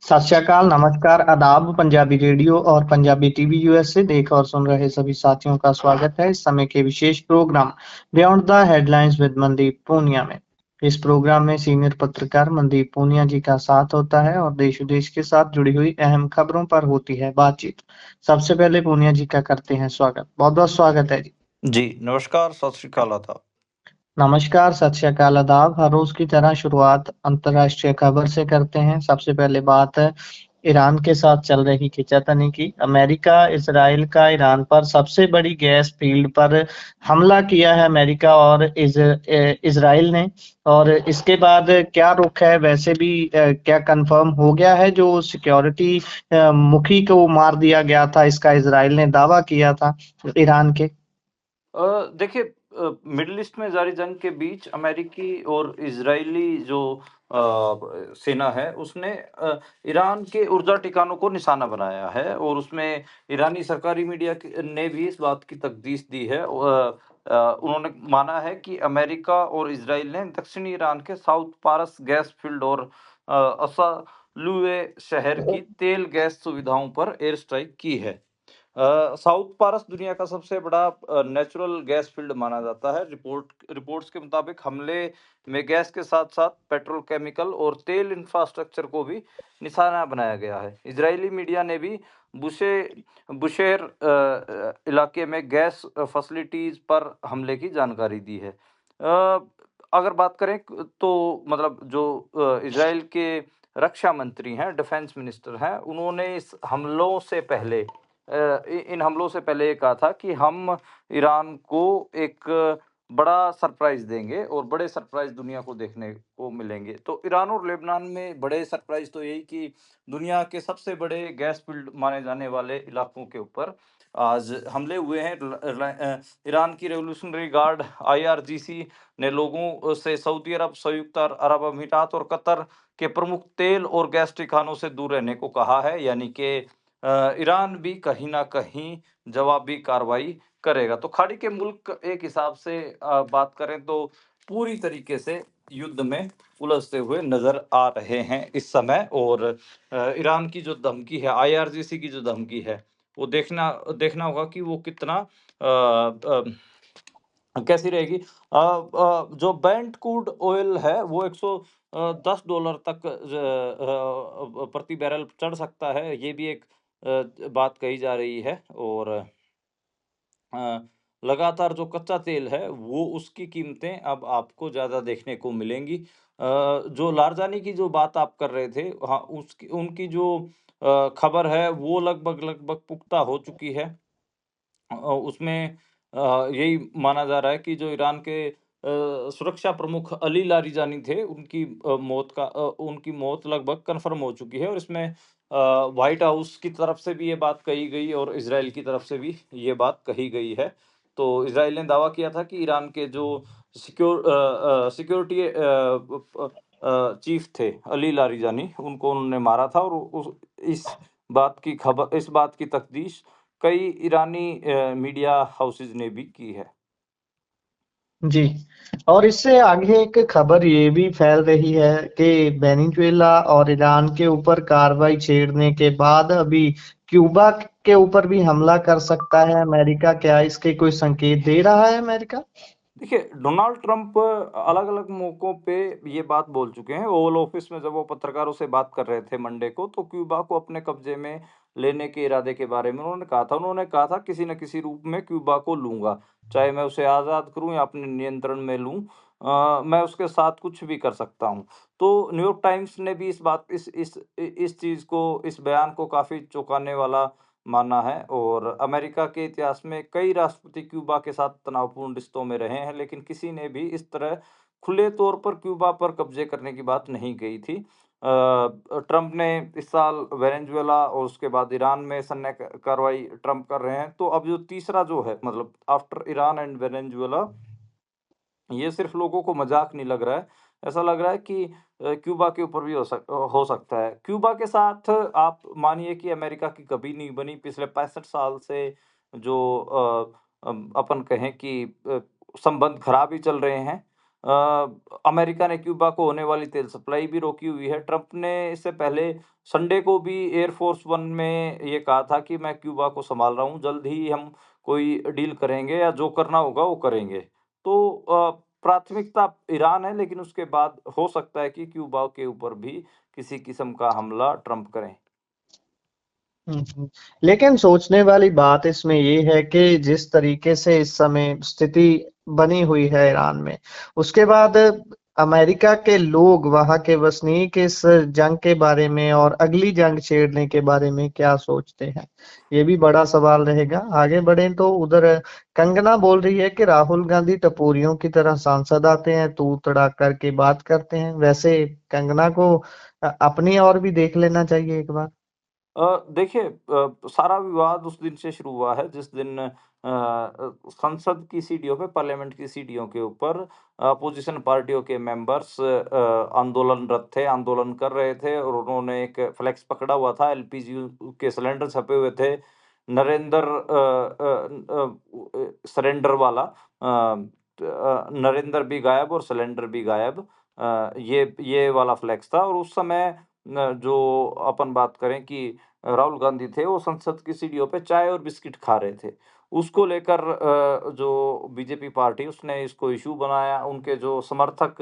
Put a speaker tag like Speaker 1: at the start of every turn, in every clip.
Speaker 1: सत श्री अकाल, नमस्कार, आदाब। पंजाबी रेडियो और पंजाबी टीवी यूएस से देख और सुन रहे सभी साथियों का स्वागत है इस समय के विशेष programme beyond the headlines with Mandeep Punia में। इस प्रोग्राम में सीनियर पत्रकार मनदीप पूनिया जी का साथ होता है और देश विदेश के साथ जुड़ी हुई अहम खबरों पर होती है बातचीत। सबसे पहले पूनिया जी का करते हैं स्वागत। बहुत बहुत स्वागत है जी।
Speaker 2: जी, नमस्कार, सत श्री अकाल आदाब।
Speaker 1: नमस्कार, सत श्री अकाल, आदाब। हर रोज की तरह शुरुआत अंतर्राष्ट्रीय खबर से करते हैं। सबसे पहले बात है ईरान के साथ चल रही खींचातानी की। अमेरिका, इजराइल का ईरान पर सबसे बड़ी गैस फील्ड पर हमला किया है अमेरिका और इजराइल ने। और इसके बाद क्या रुख है, वैसे भी क्या कंफर्म हो गया है जो सिक्योरिटी मुखी को मार दिया गया था, इसका इजराइल ने दावा किया था ईरान के।
Speaker 2: देखिए, मिडल ईस्ट में जारी जंग के बीच अमेरिकी और इजरायली जो सेना है उसने ईरान के ऊर्जा ठिकानों को निशाना बनाया है और उसमें ईरानी सरकारी मीडिया ने भी इस बात की तकदीस दी है। उन्होंने माना है कि अमेरिका और इजराइल ने दक्षिणी ईरान के साउथ पारस गैस फील्ड और असालुए शहर की तेल गैस सुविधाओं पर एयर स्ट्राइक की है। साउथ पारस दुनिया का सबसे बड़ा नेचुरल गैस फील्ड माना जाता है। रिपोर्ट्स के मुताबिक हमले में गैस के साथ साथ पेट्रोल, केमिकल और तेल इंफ्रास्ट्रक्चर को भी निशाना बनाया गया है। इजरायली मीडिया ने भी बुशेर इलाके में गैस फैसिलिटीज पर हमले की जानकारी दी है। अगर बात करें तो मतलब जो इजराइल के रक्षा मंत्री हैं, डिफेंस मिनिस्टर हैं, उन्होंने इस हमलों से पहले इन हमलों से पहले ये कहा था कि हम ईरान को एक बड़ा सरप्राइज देंगे और बड़े सरप्राइज दुनिया को देखने को मिलेंगे। तो ईरान और लेबनान में बड़े सरप्राइज तो यही कि दुनिया के सबसे बड़े गैस फील्ड माने जाने वाले इलाकों के ऊपर आज हमले हुए हैं। ईरान की रेवोल्यूशनरी गार्ड IRGC ने लोगों से सऊदी अरब, संयुक्त अरब अमीरात और कतर के प्रमुख तेल और गैस ठिकानों से दूर रहने को कहा है। यानी कि ईरान भी कहीं ना कहीं जवाबी कार्रवाई करेगा। तो खाड़ी के मुल्क एक हिसाब से बात करें तो पूरी तरीके से युद्ध में उलझते हुए नजर आ रहे हैं इस समय। और ईरान की जो धमकी है, IRGC की जो धमकी है, वो देखना देखना होगा कि वो कितना कैसी रहेगी। जो बेंट क्रूड ऑयल है वो $110 तक प्रति बैरल चढ़ सकता है, ये भी एक बात कही जा रही है। और लगातार जो कच्चा तेल है वो उसकी कीमतें अब आपको ज़्यादा देखने को मिलेंगी। जो लारजानी की जो बात आप कर रहे थे, हाँ, उसकी उनकी जो खबर है वो लगभग लगभग पुख्ता हो चुकी है। उसमें यही माना जा रहा है कि जो ईरान के सुरक्षा प्रमुख अली लारिजानी थे, उनकी मौत लगभग कन्फर्म हो चुकी है। और इसमें व्हाइट हाउस की तरफ से भी ये बात कही गई और इजराइल की तरफ से भी ये बात कही गई है। तो इजराइल ने दावा किया था कि ईरान के जो सिक्योरिटी चीफ थे अली लारिजानी, उनको उन्होंने मारा था। और इस बात की तफ्तीश कई ईरानी मीडिया हाउसेज ने भी की है।
Speaker 1: जी। और इससे आगे एक खबर ये भी फैल रही है कि वेनेजुएला और ईरान के ऊपर कार्रवाई छेड़ने के बाद अभी क्यूबा के ऊपर भी हमला कर सकता है अमेरिका। क्या इसके कोई संकेत दे रहा है अमेरिका?
Speaker 2: देखिए, डोनाल्ड ट्रंप अलग अलग मौकों पे ये बात बोल चुके हैं। ओवल ऑफिस में जब वो पत्रकारों से बात कर रहे थे मंडे को, तो क्यूबा को अपने कब्जे में लेने के इरादे के बारे में उन्होंने कहा था किसी न किसी रूप में क्यूबा को लूंगा, चाहे मैं उसे आज़ाद करूं या अपने नियंत्रण में लूं, मैं उसके साथ कुछ भी कर सकता हूं। तो न्यूयॉर्क टाइम्स ने भी इस चीज को, इस बयान को काफी चौंकाने वाला माना है। और अमेरिका के इतिहास में कई राष्ट्रपति क्यूबा के साथ तनावपूर्ण रिश्तों में रहे हैं, लेकिन किसी ने भी इस तरह खुले तौर पर क्यूबा पर कब्जे करने की बात नहीं कही थी। ट्रंप ने इस साल वेनेजुएला और उसके बाद ईरान में सैन्य कार्रवाई ट्रंप कर रहे हैं। तो अब जो तीसरा जो है, मतलब आफ्टर ईरान एंड वेनेजुएला, ये सिर्फ लोगों को मजाक नहीं लग रहा है, ऐसा लग रहा है कि क्यूबा के ऊपर भी हो सकता है। क्यूबा के साथ आप मानिए कि अमेरिका की कभी नहीं बनी। पिछले 65 साल से जो अपन कहें कि संबंध खराब ही चल रहे हैं। अमेरिका ने क्यूबा को होने वाली तेल सप्लाई भी रोकी हुई है। ट्रंप ने इससे पहले संडे को भी एयरफोर्स वन में ये कहा था कि मैं क्यूबा को सँभाल रहा हूँ, जल्द ही हम कोई डील करेंगे या जो करना होगा वो करेंगे। तो प्राथमिकता ईरान है, लेकिन उसके बाद हो सकता है कि क्यूबा के ऊपर भी किसी किस्म का हमला ट्रंप करें।
Speaker 1: हम्म। लेकिन सोचने वाली बात इसमें ये है कि जिस तरीके से इस समय स्थिति बनी हुई है ईरान में, उसके बाद अमेरिका के लोग, वहां के वसनीक इस जंग के बारे में और अगली जंग छेड़ने के बारे में क्या सोचते हैं, ये भी बड़ा सवाल रहेगा। आगे बढ़े तो उधर कंगना बोल रही है कि राहुल गांधी टपोरियों की तरह सांसद आते हैं, तू तड़ाक करके बात करते हैं। वैसे कंगना को अपनी और भी देख लेना चाहिए एक बार।
Speaker 2: देखिए, सारा विवाद उस दिन से शुरू हुआ है जिस दिन संसद की सीढ़ियों पे, पार्लियामेंट की सीढ़ियों के ऊपर अपोजिशन पार्टियों के मेंबर्स आंदोलनरत थे, आंदोलन कर रहे थे और उन्होंने एक फ्लेक्स पकड़ा हुआ था, एलपीजी के सिलेंडर छपे हुए थे, नरेंद्र सरेंडर वाला, नरेंद्र भी गायब और सिलेंडर भी गायब, ये वाला फ्लेक्स था। और उस समय जो अपन बात करें कि राहुल गांधी थे, वो संसद की सीढ़ियों पे चाय और बिस्किट खा रहे थे। उसको लेकर जो बीजेपी पार्टी, उसने इसको इश्यू बनाया। उनके जो समर्थक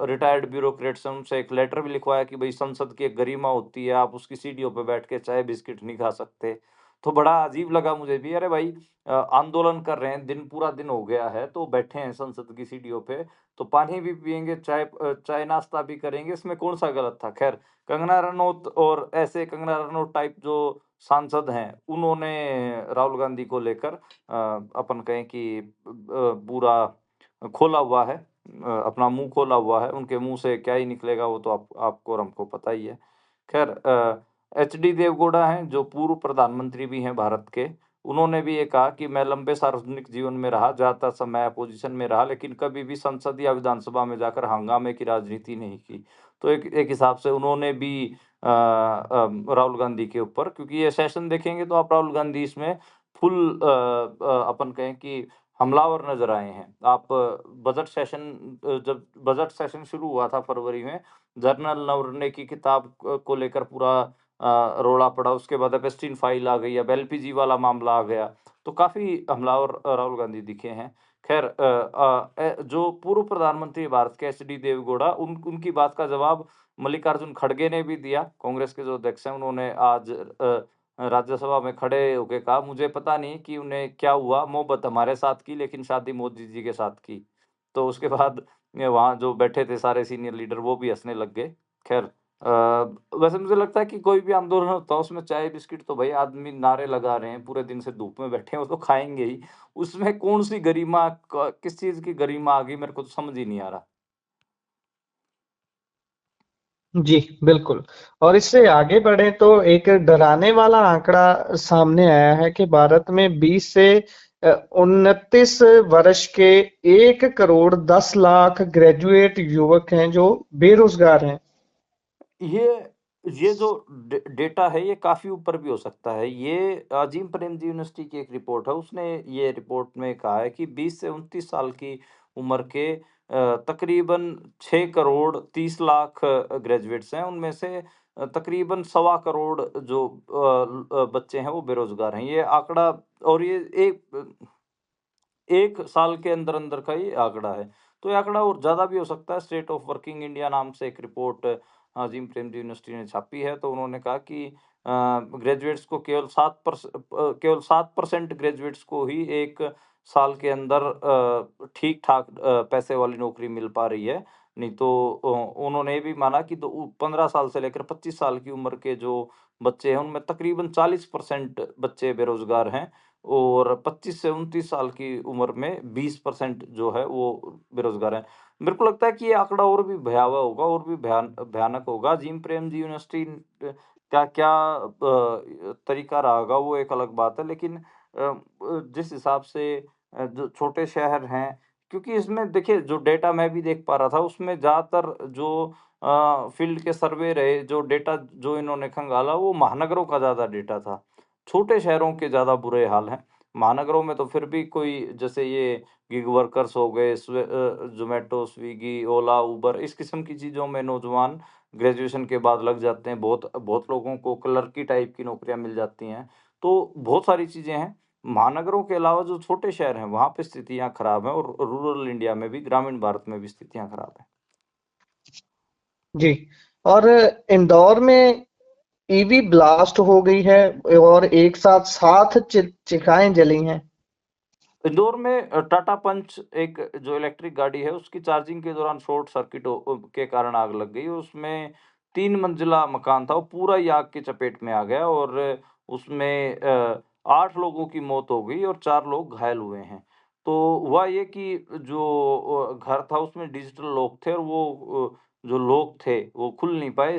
Speaker 2: रिटायर्ड ब्यूरोक्रेट्स हैं, उनसे एक लेटर भी लिखवाया कि भई संसद की एक गरिमा होती है, आप उसकी सीढ़ियों पे बैठ के चाय बिस्किट नहीं खा सकते। तो बड़ा अजीब लगा मुझे भी, अरे भाई, आंदोलन कर रहे हैं, पूरा दिन हो गया है, तो बैठे हैं संसद की सीढ़ियों पे, तो पानी भी पिएँगे, चाय नाश्ता भी करेंगे, इसमें कौन-सा गलत था? ख़ैर, कंगना रनौत और ऐसे कंगना रनौत टाइप जो सांसद हैं, उन्होंने राहुल गांधी को लेकर अपन कहें कि पूरा खोला हुआ है, अपना मुँह खोला हुआ है। उनके मुँह से क्या ही निकलेगा वो तो आपको और हमको पता ही है। ख़ैर, एचडी देवगौड़ा हैं जो पूर्व प्रधानमंत्री भी हैं भारत के, उन्होंने भी ये कहा कि मैं लंबे सार्वजनिक जीवन में रहा, ज़्यादातर समय अपोज़िशन में रहा, लेकिन कभी भी संसद या विधानसभा में जाकर हंगामे की राजनीति नहीं की। तो एक एक हिसाब से उन्होंने भी राहुल गांधी के ऊपर, क्योंकि ये सेशन देखेंगे तो आप राहुल गांधी इसमें फुल अपन कहें कि हमलावर नज़र आए हैं। आप बजट सेशन जब बजट सेशन शुरू हुआ था फरवरी में, जनरल नरवणे की किताब को लेकर पूरा रोड़ा पड़ा। उसके बाद एपेस्टीन फाइल आ गई, अब एलपीजी वाला मामला आ गया, तो काफ़ी हमलावर राहुल गांधी दिखे हैं। ख़ैर, जो पूर्व प्रधानमंत्री भारत के एचडी देवगौड़ा, उनकी बात का जवाब मल्लिकार्जुन खड़गे ने भी दिया। कांग्रेस के जो अध्यक्ष हैं, उन्होंने आज राज्यसभा में खड़े होके कहा, मुझे पता नहीं कि उन्हें क्या हुआ, मोहब्बत हमारे साथ की लेकिन शादी मोदी जी के साथ की। तो उसके बाद वहाँ जो बैठे थे सारे सीनियर लीडर, वो भी हँसने लग गए। ख़ैर, वैसे मुझे लगता है कि कोई भी आंदोलन होता है उसमें चाय बिस्किट तो भई आदमी नारे लगा रहे हैं, पूरे दिन से धूप में बैठे हैं, वो तो खाएँगे ही। उसमें कौन-सी गरिमा, क किस चीज़ की गरिमा आ गई, मेरे को तो समझ ही नहीं आ रहा।
Speaker 1: जी, बिल्कुल। और इससे आगे बढ़े तो एक डराने वाला आंकड़ा सामने आया है कि भारत में 20 से 29 वर्ष के 1 करोड़ 10 लाख ग्रेजुएट युवक हैं जो बेरोजगार हैं।
Speaker 2: ये ये जो डेटा है, ये काफ़ी ऊपर भी हो सकता है। ये अजीम प्रेमजी यूनिवर्सिटी की एक रिपोर्ट है, उसने ये रिपोर्ट में कहा है कि 20 से 29 साल की उम्र के तकरीबन 6 करोड़ 30 लाख ग्रेजुएट्स हैं। उनमें से तकरीबन सवा करोड़ जो बच्चे हैं वो बेरोज़गार हैं। ये आंकड़ा, और ये एक 1 साल के अंदर-अंदर का ये आंकड़ा है। तो ये आंकड़ा और ज़्यादा भी हो सकता है। स्टेट ऑफ वर्किंग इंडिया नाम से एक रिपोर्ट अज़ीम प्रेमजी यूनिवर्सिटी ने छापी है, तो उन्होंने कहा कि ग्रेजुएट्स को केवल 7% ग्रेजुएट्स को ही 1 साल के अंदर ठीक-ठाक पैसे वाली नौकरी मिल पा रही है। नहीं तो उन्होंने ये भी माना कि 15 साल से लेकर 25 साल की उम्र के जो बच्चे हैं, उनमें तकरीबन 40% बच्चे बेरोज़गार हैं। और 25 से 29 साल की उम्र में 20% जो है वो बेरोज़गार हैं। मेरे को लगता है कि ये आंकड़ा और भी भयावह होगा और भी भयानक होगा। अज़ीम प्रेमजी यूनिवर्सिटी का क्या तरीका रहा होगा वो एक अलग बात है, लेकिन जिस हिसाब से जो छोटे शहर हैं, क्योंकि इसमें देखिए जो डेटा मैं भी देख पा रहा था, उसमें ज़्यादातर जो फ़ील्ड के सर्वे रहे, जो डेटा जो इन्होंने खंगाला, वो महानगरों का ज़्यादा डेटा था। छोटे शहरों के ज़्यादा बुरे हाल हैं। महानगरों में तो फिर भी कोई जैसे ये गिग वर्कर्स हो गए, ज़ोमैटो, स्विगी, ओला, उबर इस किस्म की चीज़ों में नौजवान ग्रेजुएशन के बाद लग जाते हैं। बहुत बहुत लोगों को क्लर्की टाइप की नौकरियाँ मिल जाती हैं। तो बहुत सारी चीज़ें हैं। महानगरों के अलावा जो छोटे शहर हैं, वहाँ पे स्थितियाँ खराब हैं और रूरल इंडिया में भी, ग्रामीण भारत में भी स्थितियाँ खराब हैं।
Speaker 1: जी। और इंदौर में ईवी ब्लास्ट हो गई है और एक साथ 7 चिखाएं जली हैं।
Speaker 2: इंदौर में टाटा पंच एक जो इलेक्ट्रिक गाड़ी है, उसकी चार्जिंग के दौरान शॉर्ट सर्किट के कारण आग लग गई। उसमें 3 मंजिला मकान था, वो पूरा ही आग की चपेट में आ गया और उसमें 8 लोगों की मौत हो गई और 4 लोग घायल हुए हैं। तो हुआ ये कि जो घर था उसमें डिजिटल लॉक थे और वो जो लॉक थे वो खुल नहीं पाए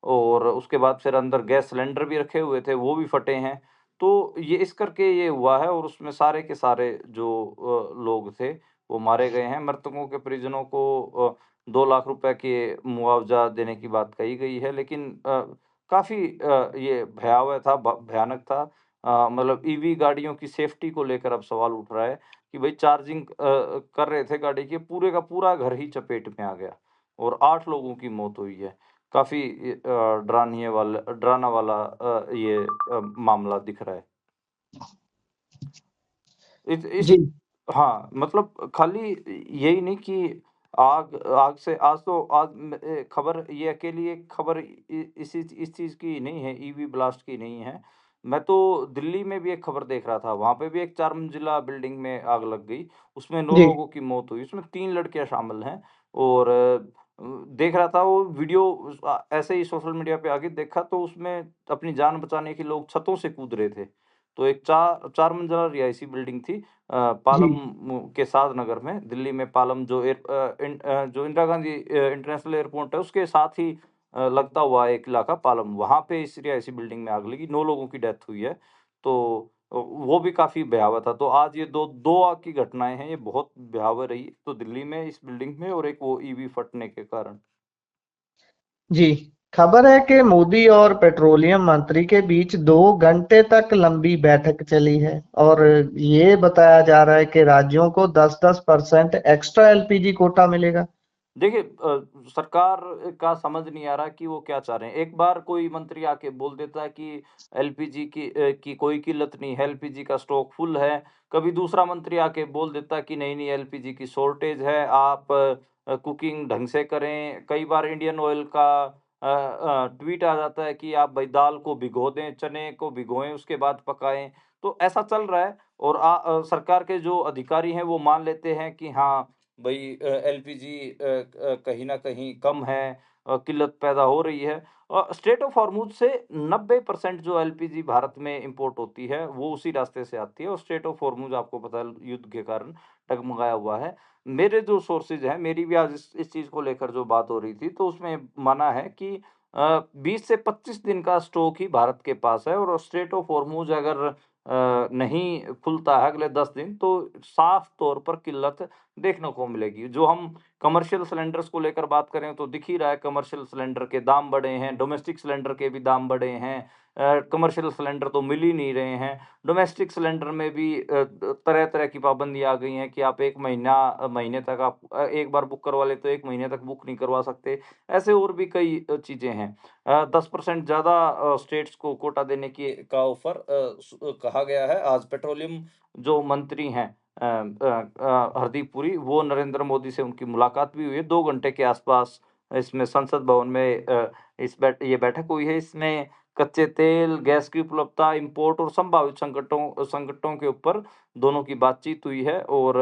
Speaker 2: और उसके बाद फिर अंदर गैस सिलेंडर भी रखे हुए थे, वो भी फटे हैं। तो ये इस करके ये हुआ है और उसमें सारे के सारे जो लोग थे, वो मारे गए हैं। मृतकों के परिजनों को 2 लाख रुपए के मुआवज़ा देने की बात कही गई है, लेकिन काफ़ी ये भयावह था, भ भयानक था। मतलब ईवी गाड़ियों की सेफ्टी को लेकर अब सवाल उठ रहा है कि भई चार्जिंग कर रहे थे गाड़ी की, पूरे का पूरा घर ही चपेट में आ गया और 8 लोगों की मौत हुई है। काफ़ी डराना वाला ये मामला दिख रहा है। इस
Speaker 1: जी।
Speaker 2: हाँ, मतलब खाली यही नहीं कि आग आग से आज तो खबर ये अकेली एक खबर इस चीज़ की नहीं है, ईवी ब्लास्ट की नहीं है। मैं तो दिल्ली में भी एक खबर देख रहा था, वहाँ पे भी एक 4 मंजिला बिल्डिंग में आग लग गई, उसमें 9
Speaker 1: जी।
Speaker 2: लोगों की मौत हुई, उसमें 3 लड़कियाँ शामिल हैं और देख रहा था वो वीडियो ऐसे ही सोशल मीडिया पे आ गई, देखा तो उसमें अपनी जान बचाने के लोग छतों से कूद रहे थे। तो एक 4 मंजिला रिहायशी बिल्डिंग थी
Speaker 1: जी।
Speaker 2: पालम के साध नगर में, दिल्ली में पालम जो इंदिरा गांधी इंटरनेशनल एयरपोर्ट है, उसके साथ ही लगता हुआ एक इलाका पालम, वहाँ पे इस रिहायशी बिल्डिंग में आग लगी, 9 लोगों की डेथ हुई है। तो वो भी काफ़ी भयावह था। तो आज ये 2 आग की घटनाएँ हैं, ये बहुत भयावह रही। एक तो दिल्ली में इस बिल्डिंग में और एक वो ईवी फटने के कारण।
Speaker 1: जी। खबर है कि मोदी और पेट्रोलियम मंत्री के बीच 2 घंटे तक लंबी बैठक चली है और ये बताया जा रहा है कि राज्यों को 10-10% एक्स्ट्रा एलपीजी कोटा मिलेगा।
Speaker 2: देखिए सरकार का समझ नहीं आ रहा कि वो क्या चाह रहे हैं। एक बार कोई मंत्री आके बोल देता है कि एलपीजी की कोई किल्लत नहीं है, एलपीजी का स्टॉक फुल है। कभी दूसरा मंत्री आके बोल देता है कि नहीं-नहीं एलपीजी की शॉर्टेज है, आप कुकिंग ढंग से करें। कई बार इंडियन ऑयल का ट्वीट आ जाता है कि आप भई दाल को भिगो दें, चने को भिगोएँ, उसके बाद पकाएँ। तो ऐसा चल रहा है और सरकार के जो अधिकारी हैं वो मान लेते हैं कि हाँ, भई एलपीजी कहीं न कहीं कम है किल्लत पैदा हो रही है। स्ट्रेट ऑफ हॉर्मुज़ से 90% जो एलपीजी भारत में इम्पोर्ट होती है, वो उसी रास्ते से आती है और स्ट्रेट ऑफ हॉर्मुज़ आपको पता है युद्ध के कारण डगमगाया हुआ है। मेरे जो सोर्सेज़ हैं, मेरी भी आज इस चीज़ को लेकर जो बात हो रही थी, तो उसमें माना है कि 20 से 25 दिन का स्टॉक ही भारत के पास है और स्ट्रेट ऑफ हॉर्मुज़ अगर नहीं खुलता है अगले 10 दिन, तो साफ़ तौर पर किल्लत देखने को मिलेगी। जो हम कमर्शियल सिलेंडर्स को लेकर बात करें तो दिख ही रहा है कमर्शियल सिलेंडर के दाम बढ़े हैं, डोमेस्टिक सिलेंडर के भी दाम बढ़े हैं। कमर्शियल सिलेंडर तो मिल ही नहीं रहे हैं। डोमेस्टिक सिलेंडर में भी तरह-तरह की पाबंदी आ गई हैं कि आप 1 महीने तक आप एक बार बुक करवा लेते हो, 1 महीने तक बुक नहीं करवा सकते। ऐसे और भी कई चीज़ें हैं। 10% ज़्यादा स्टेट्स को कोटा देने की का ऑफ़र कहा गया है। आज पेट्रोलियम जो मंत्री हैं हरदीप पुरी, वो नरेंद्र मोदी से उनकी मुलाकात भी हुई है। 2 घंटे के आसपास इसमें संसद भवन में ये बैठक हुई है। इसमें कच्चे तेल, गैस की उपलब्धता, इम्पोर्ट और संभावित संकटों के ऊपर दोनों की बातचीत हुई है और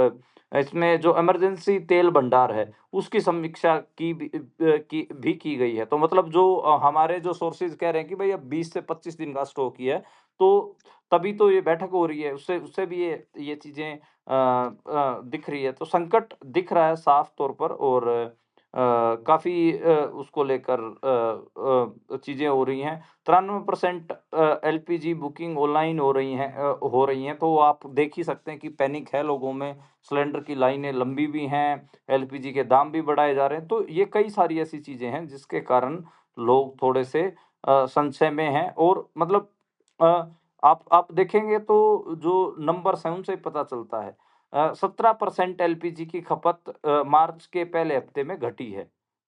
Speaker 2: इसमें जो इमरजेंसी तेल भंडार है, उसकी समीक्षा की गई है। तो मतलब जो हमारे जो सोर्सेज़ कह रहे हैं कि भई अब 20 से 25 दिन का स्टॉक ही है, तो तभी तो ये बैठक हो रही है। उससे उससे भी ये चीज़ें दिख रही है। तो संकट दिख रहा है साफ़ तौर पर और काफ़ी उसको लेकर चीज़ें हो रही हैं। 93% एलपीजी बुकिंग ऑनलाइन हो रही हैं, तो आप देख ही सकते हैं कि पैनिक है लोगों में, सिलेंडर की लाइनें लंबी भी हैं, एलपीजी के दाम भी बढ़ाए जा रहे हैं। तो ये कई सारी ऐसी चीज़ें हैं जिसके कारण लोग थोड़े से संशय में हैं और मतलब अ आप देखेंगे तो जो नंबर्स हैं उनसे ही पता चलता है। 17% एलपीजी की खपत मार्च के पहले हफ्ते में घटी है।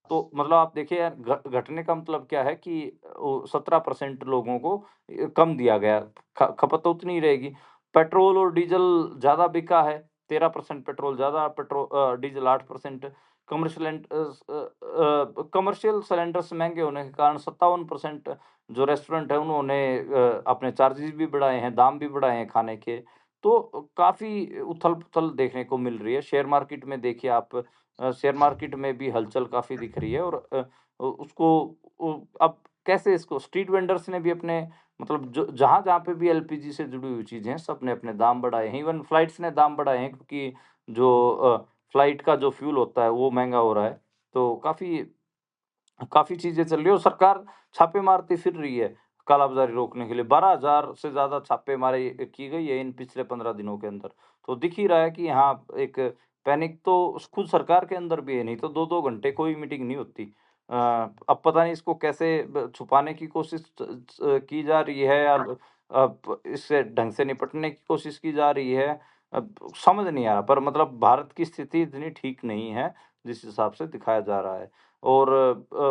Speaker 2: तो मतलब आप देखिए यार, घटने का मतलब क्या है कि 17% लोगों को कम दिया गया। खपत तो उतनी ही रहेगी। पेट्रोल और डीज़ल ज़्यादा बिका है, 13% पेट्रोल ज़्यादा, डीज़ल 8%। कमर्शियल सिलेंडर्स महँगे होने के कारण 57% जो रेस्टोरेंट है उन्होंने अपने चार्जेज़ भी बढ़ाए हैं, दाम भी बढ़ाए हैं खाने के। तो काफ़ी उथल-पुथल देखने को मिल रही है। शेयर मार्केट में देखिए आप, शेयर मार्केट में भी हलचल काफ़ी दिख रही है, और उसको अब कैसे इसको स्ट्रीट वेंडर्स ने भी अपने, मतलब जो जहाँ-जहाँ पे भी एलपीजी से जुड़ी हुई चीज़ें हैं, सबने अपने दाम बढ़ाए हैं। इवन फ्लाइट्स ने दाम बढ़ाए हैं, क्योंकि जो फ्लाइट का जो फ्यूल होता है वो महँगा हो रहा है। तो काफ़ी काफ़ी चीज़ें चल रही है, और सरकार छापे मारती फिर रही है कालाबाज़ारी रोकने के लिए। 12,000 से ज़्यादा छापेमारी की गई है इन पिछले 15 दिनों के अंदर। तो दिख ही रहा है कि हाँ, एक पैनिक तो खुद सरकार के अंदर भी है, नहीं तो 2-2 घंटे कोई मीटिंग नहीं होती। अब पता नहीं इसको कैसे छुपाने की कोशिश की जा रही है, या इससे ढंग से निपटने की कोशिश की जा रही है। अब समझ नहीं आ रहा, पर मतलब भारत की स्थिति इतनी ठीक नहीं है, जिस हिसाब से दिखाया जा रहा है। और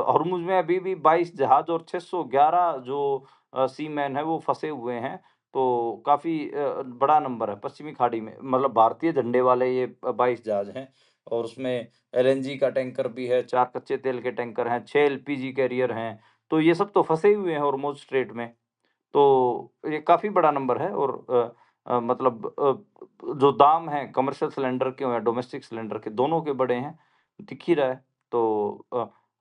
Speaker 2: हॉर्मुज़ में अभी भी 22 जहाज़ और 611 जो सीमैन हैं वो फँसे हुए हैं। तो काफ़ी बड़ा नंबर है पश्चिमी खाड़ी में, मतलब भारतीय झंडे वाले ये 22 जहाज़ हैं, और उसमें एलएनजी का टैंकर भी है, 4 कच्चे तेल के टैंकर हैं, 6 एलपीजी कैरियर हैं। तो ये सब तो फँसे हुए हैं हॉर्मुज़ स्ट्रेट में। तो ये काफ़ी बड़ा नंबर है, और मतलब जो दाम हैं कमर्शियल सिलेंडर के या डोमेस्टिक सिलेंडर के, दोनों के बढ़े हैं, दिख ही रहा है। तो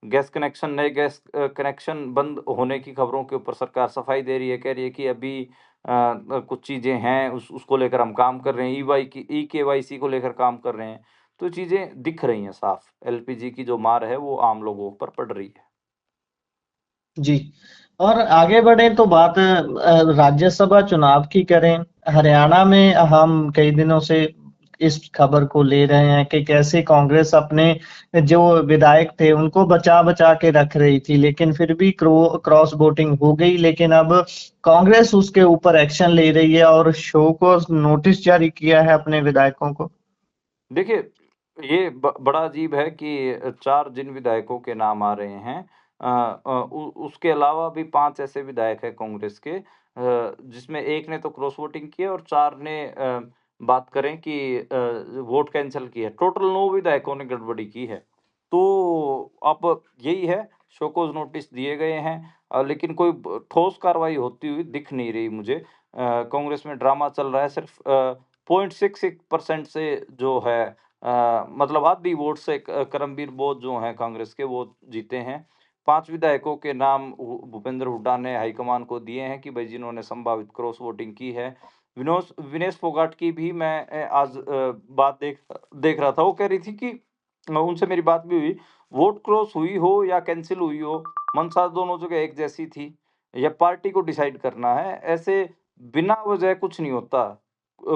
Speaker 2: नए गैस कनेक्शन बंद होने की खबरों के ऊपर सरकार सफाई दे रही है, कह रही है कि अभी कुछ चीज़ें हैं उसको लेकर हम काम कर रहे हैं, ई-केवाईसी को लेकर काम कर रहे हैं। तो चीज़ें दिख रही हैं साफ, एलपीजी की जो मार है वो आम लोगों पर पड़ रही है।
Speaker 1: जी। और आगे बढ़े तो बात राज्यसभा चुनाव की करें। हरियाणा में हम कई दिनों से इस खबर को ले रहे हैं कि कैसे कांग्रेस अपने जो विधायक थे उनको बचा-बचा के रख रही थी, लेकिन फिर भी क्रॉस वोटिंग हो गई। लेकिन अब कांग्रेस उसके ऊपर एक्शन ले रही है और शो को नोटिस जारी किया है अपने विधायकों को।
Speaker 2: देखिए, ये बड़ा अजीब है कि 4 जिन विधायकों के नाम आ रहे हैं, अ उ उसके अलावा भी 5 ऐसे विधायक हैं कांग्रेस के, जिसमें 1 ने तो क्रॉस वोटिंग की है, और 4 ने बात करें कि वोट कैंसल की है। टोटल 9 विधायकों ने गड़बड़ी की है। तो अब यही है, शो कॉज़ नोटिस दिए गए हैं, लेकिन कोई ठोस कार्रवाई होती हुई दिख नहीं रही मुझे। कांग्रेस में ड्रामा चल रहा है, सिर्फ़ 0.66% से जो है, मतलब आधी वोट से करमबीर बोस जो हैं कांग्रेस के, वो जीते हैं। 5 विधायकों के नाम भूपेंद्र हुड्डा ने हाईकमान को दिए हैं कि भई जिन्होंने संभावित क्रॉस वोटिंग की है। विनेश फोगाट की भी मैं आज बात देख रहा था, वो कह रही थी कि उनसे मेरी बात भी हुई, वोट क्रॉस हुई हो या कैंसल हुई हो, मंशा दोनों जगह एक जैसी थी, या पार्टी को डिसाइड करना है। ऐसे बिना वजह कुछ नहीं होता।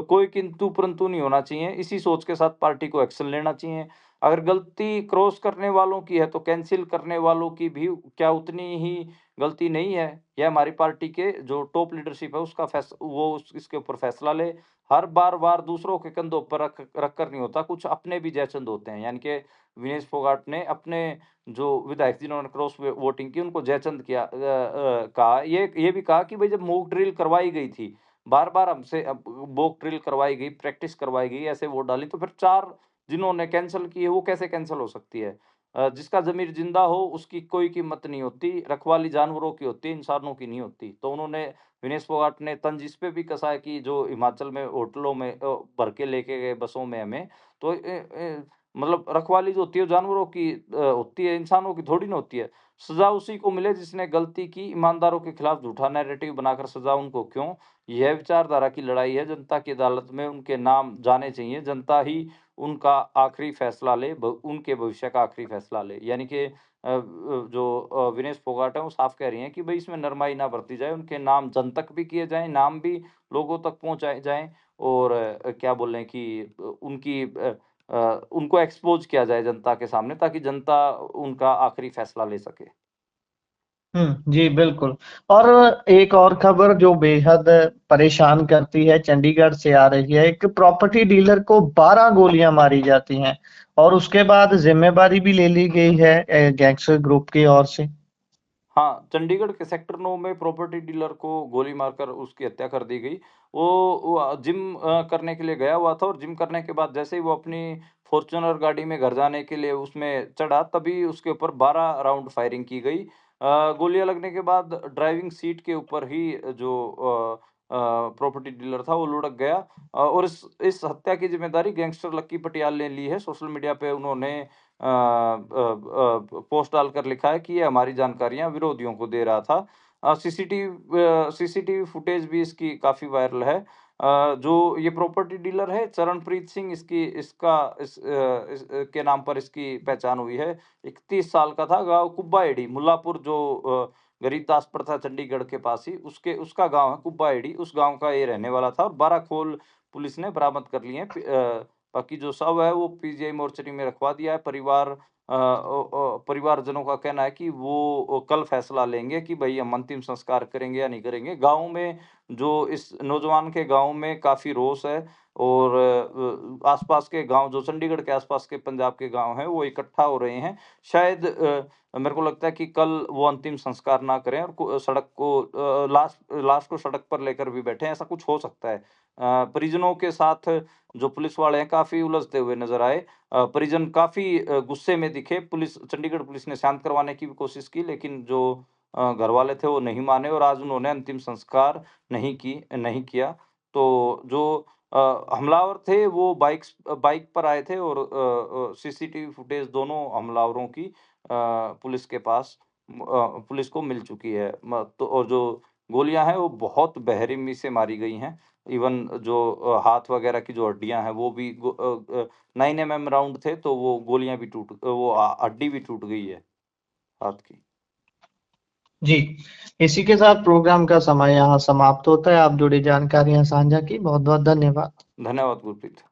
Speaker 2: कोई किंतु-परंतु नहीं होना चाहिए। इसी सोच के साथ पार्टी को एक्शन लेना चाहिए। अगर गलती क्रॉस करने वालों की है, तो कैंसल करने वालों की भी क्या उतनी ही गलती नहीं है? ये हमारी पार्टी के जो टॉप लीडरशिप है उसका वो इसके ऊपर फैसला ले। हर बार-बार दूसरों के कंधों पर रख कर नहीं होता, कुछ अपने भी जयचंद होते हैं। यानी कि विनेश फोगाट ने अपने जो विधायक जिन्होंने क्रॉस वोटिंग की उनको जयचंद कहा। ये भी कहा कि भई जब मॉक ड्रिल करवाई गई थी, बार-बार हमसे अब मॉक ड्रिल करवाई गई, प्रैक्टिस करवाई गई, ऐसे वोट डाली, तो फिर 4 जिन्होंने कैंसल की है, वो कैसे कैंसल हो सकती है? जिसका ज़मीर ज़िंदा हो, उसकी कोई कीमत नहीं होती, रखवाली जानवरों की होती है, इंसानों की नहीं होती। तो उन्होंने विनेश फोगाट ने तंज इस पे भी कसा है कि जो हिमाचल में होटलों में भर के लेके गए बसों में हमें, तो मतलब रखवाली जो होती है, वो जानवरों की होती है, इंसानों की थोड़ी ना होती है। सज़ा उसी को मिले जिसने गलती की, ईमानदारों के खिलाफ झूठा नैरेटिव बनाकर सज़ा उनको क्यों? यह विचारधारा की लड़ाई है, जनता की अदालत में उनके नाम जाने चाहिए, जनता ही उनका आखिरी फैसला ले, उनके भविष्य का आखिरी फैसला ले। यानी कि जो विनेश फोगाट हैं, वो साफ कह रही हैं कि भई इसमें नरमाई ना बरती जाए, उनके नाम जन तक भी किए जाएँ, नाम भी लोगों तक पहुँचाए जाएँ, और क्या बोल रहे हैं कि उनको एक्सपोज़ किया जाए जनता के सामने, ताकि जनता उनका आखिरी फैसला ले सके।
Speaker 1: जी बिल्कुल। और एक और खबर जो बेहद परेशान करती है चंडीगढ़ से आ रही है, एक प्रॉपर्टी डीलर को 12 गोलियां मारी जाती हैं और उसके बाद जिम्मेदारी भी ले ली गई है गैंगस्टर ग्रुप की ओर से।
Speaker 2: हाँ, चंडीगढ़ के सेक्टर 9 में प्रॉपर्टी डीलर को गोली मारकर उसकी हत्या कर दी गई। वो जिम करने के लिए गया हुआ था और जिम करने के बाद जैसे ही वो अपनी फ़ॉर्च्यूनर गाड़ी में घर जाने के लिए उसमें चढ़ा, तभी उसके ऊपर 12 राउंड फायरिंग की गई। गोलियाँ लगने के बाद ड्राइविंग सीट के ऊपर ही जो प्रॉपर्टी डीलर था वो लुढ़क गया। और इस हत्या की ज़िम्मेदारी गैंगस्टर लक्की पटियाल ने ली है। सोशल मीडिया पे उन्होंने पोस्ट डालकर लिखा है कि ये हमारी जानकारियाँ विरोधियों को दे रहा था। सीसीटीवी फुटेज भी इसकी काफ़ी वायरल है। जो ये प्रॉपर्टी डीलर है चरणप्रीत सिंह, के नाम पर इसकी पहचान हुई है। 31 साल का था, गाँव कुब्बा एड़ी, मुल्लापुर जो गरीबदासपुर था चंडीगढ़ के पास ही, उसका गाँव है कुब्बा एड़ी, उस गाँव का ये रहने वाला था और 12 खोल पुलिस ने बरामद कर लिए हैं। बाकी जो शव है वो पीजीआई मोर्चरी में रखवा दिया है। परिवारजनों का कहना है कि वो कल फैसला लेंगे कि भई हम अंतिम संस्कार करेंगे या नहीं करेंगे। गाँव में जो इस नौजवान के गाँव में काफ़ी रोष है और आस-पास के गाँव जो चंडीगढ़ के आस-पास के पंजाब के गाँव हैं, वो इकट्ठा हो रहे हैं। शायद मेरे को लगता है कि कल वो अंतिम संस्कार ना करें और सड़क को लाश लाश को सड़क पर लेकर भी बैठें, ऐसा कुछ हो सकता है। परिजनों के साथ जो पुलिस वाले हैं काफ़ी उलझते हुए नज़र आए। परिजन काफ़ी गुस्से में दिखे। चंडीगढ़ पुलिस ने शांत करवाने की भी कोशिश की, लेकिन जो घरवाले थे वो नहीं माने और आज उन्होंने अंतिम संस्कार नहीं किया। तो जो हमलावर थे वो बाइक पर आए थे और सीसीटीवी फुटेज दोनों हमलावरों की पुलिस के पास पुलिस को मिल चुकी है। तो और जो गोलियाँ हैं वो बहुत बेरहमी से मारी गई हैं। इवन जो हाथ वगैरह की जो हड्डियाँ हैं वो भी 9 एमएम राउंड थे, तो वो गोलियाँ भी वो हड्डी भी टूट गई है हाथ की।
Speaker 1: जी, इसी के साथ प्रोग्राम का समय यहाँ समाप्त होता है। आप जुड़ी जानकारियां साझा की, बहुत बहुत धन्यवाद।
Speaker 2: धन्यवाद गुरप्रीत।